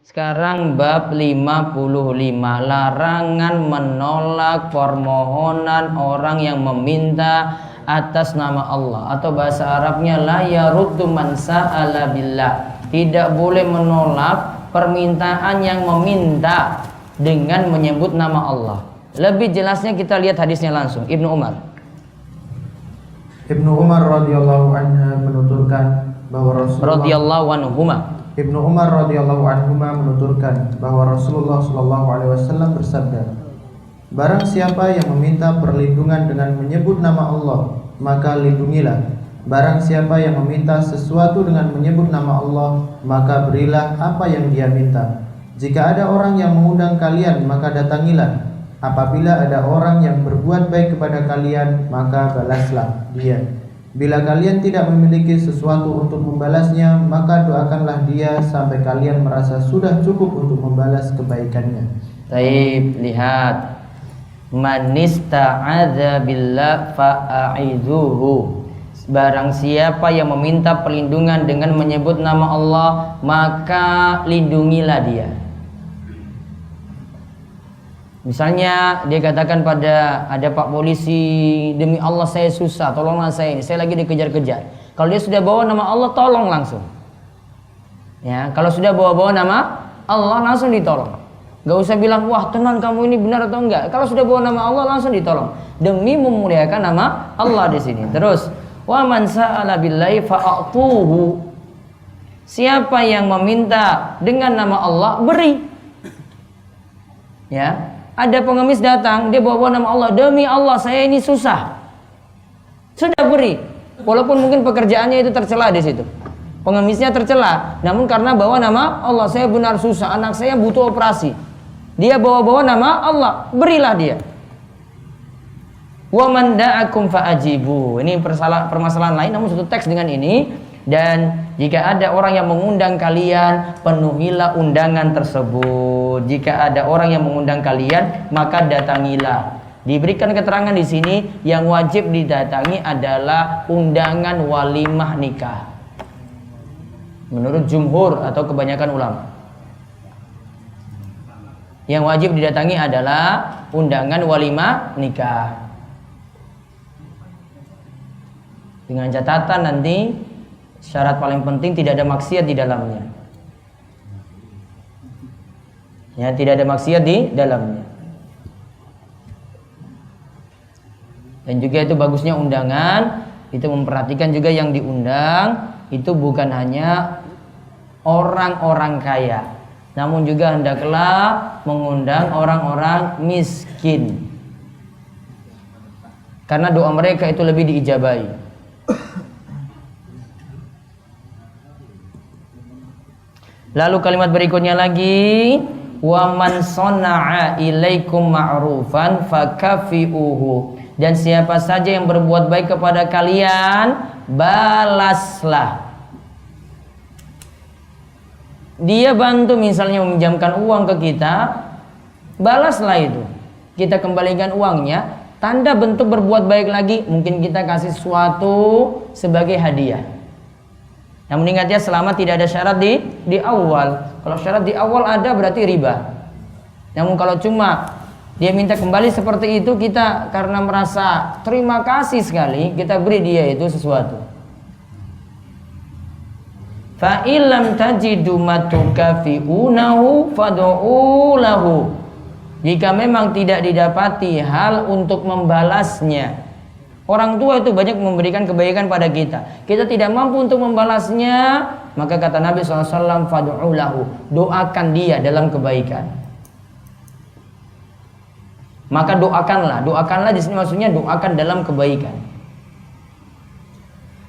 Sekarang bab 55, larangan menolak permohonan orang yang meminta atas nama Allah, atau bahasa Arabnya la yaruddu man sa'ala billah. Tidak boleh menolak permintaan yang meminta dengan menyebut nama Allah. Lebih jelasnya kita lihat hadisnya langsung. Ibnu Umar radhiyallahu anhu menuturkan bahwa Ibnu Umar radhiyallahu anhuma menuturkan bahwa Rasulullah sallallahu alaihi wasallam bersabda, barang siapa yang meminta perlindungan dengan menyebut nama Allah, maka lindungilah. Barang siapa yang meminta sesuatu dengan menyebut nama Allah, maka berilah apa yang dia minta. Jika ada orang yang mengundang kalian, maka datangilah. Apabila ada orang yang berbuat baik kepada kalian, maka balaslah dia. Bila kalian tidak memiliki sesuatu untuk membalasnya, maka doakanlah dia sampai kalian merasa sudah cukup untuk membalas kebaikannya. Baik, lihat. Man ista'adza billah fa'idzuhu. Barang siapa yang meminta perlindungan dengan menyebut nama Allah, maka lindungilah dia. Misalnya dia katakan pada ada Pak polisi, demi Allah saya susah, tolonglah saya ini, saya lagi dikejar-kejar. Kalau dia sudah bawa nama Allah, tolong langsung. Ya, kalau sudah bawa nama Allah, langsung ditolong. Gak usah bilang, wah tenang kamu ini benar atau enggak. Kalau sudah bawa nama Allah, langsung ditolong demi memuliakan nama Allah di sini. Terus, wa man sa'ala billahi fa'atuhu. Siapa yang meminta dengan nama Allah, beri. Ya. Ada pengemis datang, dia bawa nama Allah, demi Allah saya ini susah. Sudah beri, walaupun mungkin pekerjaannya itu tercela di situ. Pengemisnya tercela, namun karena bawa nama Allah, saya benar susah, anak saya butuh operasi. Dia bawa nama Allah, berilah dia. Wa man da'akum fa'ajibu. Ini permasalahan lain, namun satu teks dengan ini. Dan jika ada orang yang mengundang kalian, penuhilah undangan tersebut. Jika ada orang yang mengundang kalian, maka datangilah. Diberikan keterangan di sini, yang wajib didatangi adalah undangan walimah nikah. Menurut jumhur atau kebanyakan ulama, yang wajib didatangi adalah undangan walimah nikah. Dengan catatan nanti syarat paling penting tidak ada maksiat di dalamnya. Ya, tidak ada maksiat di dalamnya. Dan juga itu bagusnya undangan, itu memperhatikan juga yang diundang itu bukan hanya orang-orang kaya, namun juga hendaklah mengundang orang-orang miskin. Karena doa mereka itu lebih diijabahi. Lalu kalimat berikutnya lagi, wa man sana'a ilaikum ma'rufan fakafi'uhu. Dan siapa saja yang berbuat baik kepada kalian, balaslah. Dia bantu misalnya meminjamkan uang ke kita, balaslah itu. Kita kembalikan uangnya, tanda bentuk berbuat baik lagi. Mungkin kita kasih sesuatu sebagai hadiah. Namun ingat ya, selama tidak ada syarat di awal. Kalau syarat di awal ada berarti riba. Namun kalau cuma dia minta kembali seperti itu, kita karena merasa terima kasih sekali, kita beri dia itu sesuatu. Fa illam tajidu matukafi'unahu fad'u lahu. Jika memang tidak didapati hal untuk membalasnya. Orang tua itu banyak memberikan kebaikan pada kita. Kita tidak mampu untuk membalasnya, maka kata Nabi SAW, fad'u lahu, doakan dia dalam kebaikan. Maka doakanlah di sini maksudnya doakan dalam kebaikan.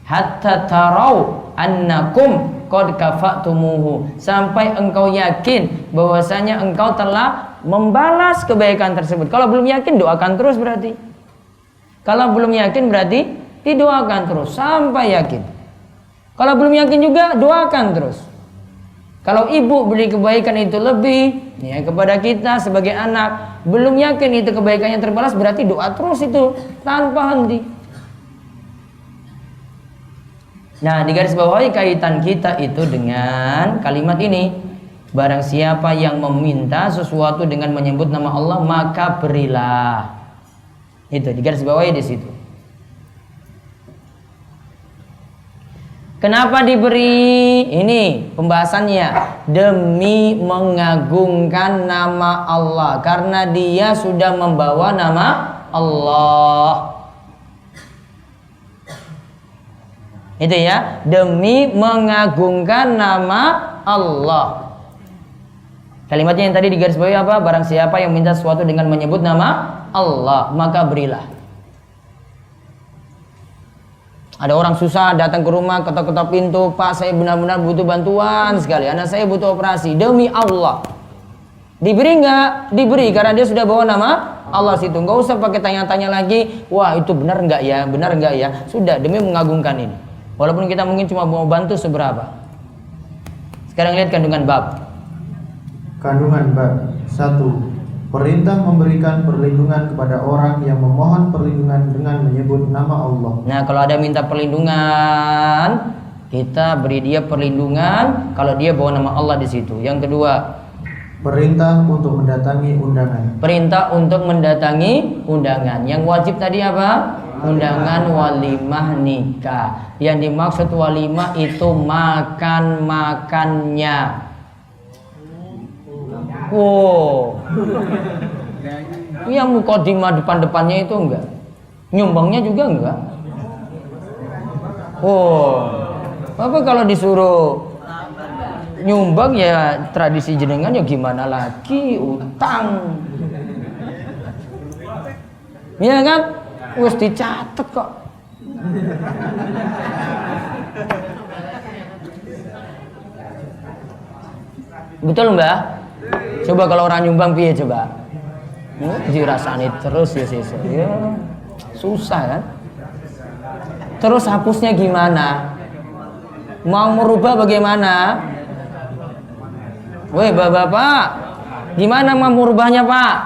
Hatta tarau annakum qad kafatumuhu, sampai engkau yakin bahwasanya engkau telah membalas kebaikan tersebut. Kalau belum yakin, doakan terus berarti. Kalau belum yakin berarti didoakan terus sampai yakin. Kalau belum yakin juga doakan terus. Kalau ibu beri kebaikan itu lebih ya kepada kita sebagai anak, belum yakin itu kebaikannya terbalas, berarti doa terus itu tanpa henti. Nah, di garis bawahi kaitan kita itu dengan kalimat ini. Barang siapa yang meminta sesuatu dengan menyebut nama Allah, maka berilah. Itu di garis bawahi di situ. Kenapa diberi? Ini pembahasannya. Demi mengagungkan nama Allah, karena dia sudah membawa nama Allah. Itu ya, demi mengagungkan nama Allah. Kalimatnya yang tadi di garis bawahi apa? Barang siapa yang minta sesuatu dengan menyebut nama Allah, maka berilah. Ada orang susah datang ke rumah, ketok-ketok pintu, Pak saya benar-benar butuh bantuan sekali, anak saya butuh operasi, demi Allah. Diberi nggak? Diberi, karena dia sudah bawa nama Allah situ. Nggak usah pakai tanya-tanya lagi, wah itu benar nggak ya, benar nggak ya. Sudah, demi mengagungkan ini. Walaupun kita mungkin cuma mau bantu seberapa. Sekarang lihat kandungan bab. Kandungan bab 1. Perintah memberikan perlindungan kepada orang yang memohon perlindungan dengan menyebut nama Allah. Nah, kalau ada minta perlindungan, kita beri dia perlindungan kalau dia bawa nama Allah di situ. Yang kedua, perintah untuk mendatangi undangan. Perintah untuk mendatangi undangan. Yang wajib tadi apa? Undangan walimah nikah. Yang dimaksud walimah itu makan-makannya. Wow. Yang mukodimah depan-depannya itu enggak. Nyumbangnya juga enggak. Oh. Apa kalau disuruh nyumbang ya tradisi jenengan ya gimana lagi, utang. Iya kan? Wes dicatat kok. Betul Mbak? Coba kalau orang nyumbang piye coba? Dirasani terus ya sih. Ya, susah kan? Terus hapusnya gimana? Mau merubah bagaimana? Woi bapak-bapak, gimana mau merubahnya Pak?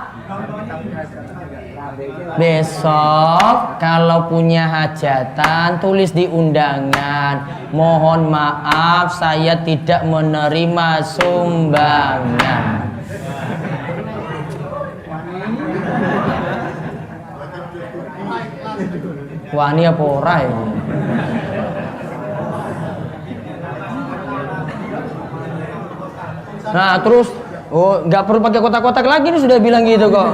Besok kalau punya hajatan tulis di undangan, mohon maaf saya tidak menerima sumbangan. Wani apa ora ini? Nah terus, oh nggak perlu pakai kotak-kotak lagi nih, sudah bilang gitu kok.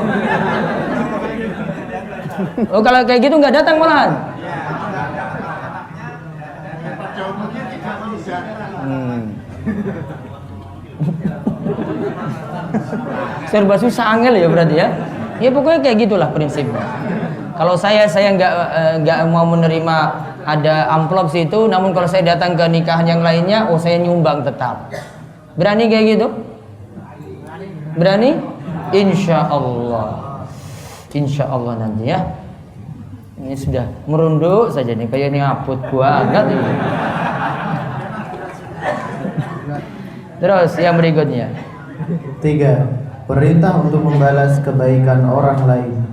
Oh kalau kayak gitu nggak datang malahan. Serba susah angel ya berarti ya. Ya pokoknya kayak gitulah prinsipnya. Kalau saya nggak mau menerima ada amplop situ, namun kalau saya datang ke nikahan yang lainnya, oh saya nyumbang tetap. Berani kayak gitu? Berani? Insya Allah. Insya Allah nanti ya. Ini sudah merunduk saja nih, kayak ini ngaput banget ini. Terus yang berikutnya. 3. Perintah untuk membalas kebaikan orang lain.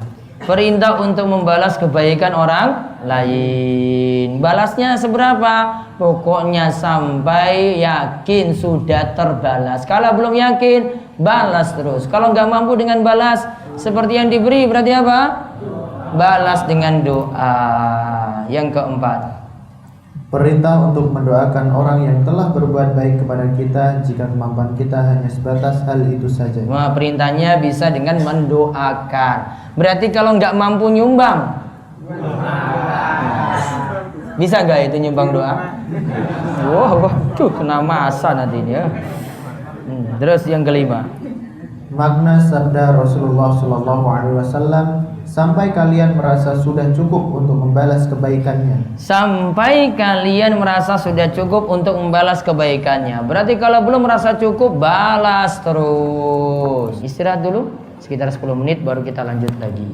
Perintah untuk membalas kebaikan orang lain. Balasnya seberapa? Pokoknya sampai yakin sudah terbalas. Kalau belum yakin, balas terus. Kalau nggak mampu dengan balas seperti yang diberi, berarti apa? Balas dengan doa. Yang keempat, perintah untuk mendoakan orang yang telah berbuat baik kepada kita jika kemampuan kita hanya sebatas hal itu saja. Nah, perintahnya bisa dengan mendoakan. Berarti kalau nggak mampu nyumbang, bisa nggak itu nyumbang doa? Waduh, kena masa nanti ya. Terus yang kelima, makna sabda Rasulullah SAW, sampai kalian merasa sudah cukup untuk membalas kebaikannya. Sampai kalian merasa sudah cukup untuk membalas kebaikannya. Berarti kalau belum merasa cukup, balas terus. Istirahat dulu sekitar 10 menit baru kita lanjut lagi.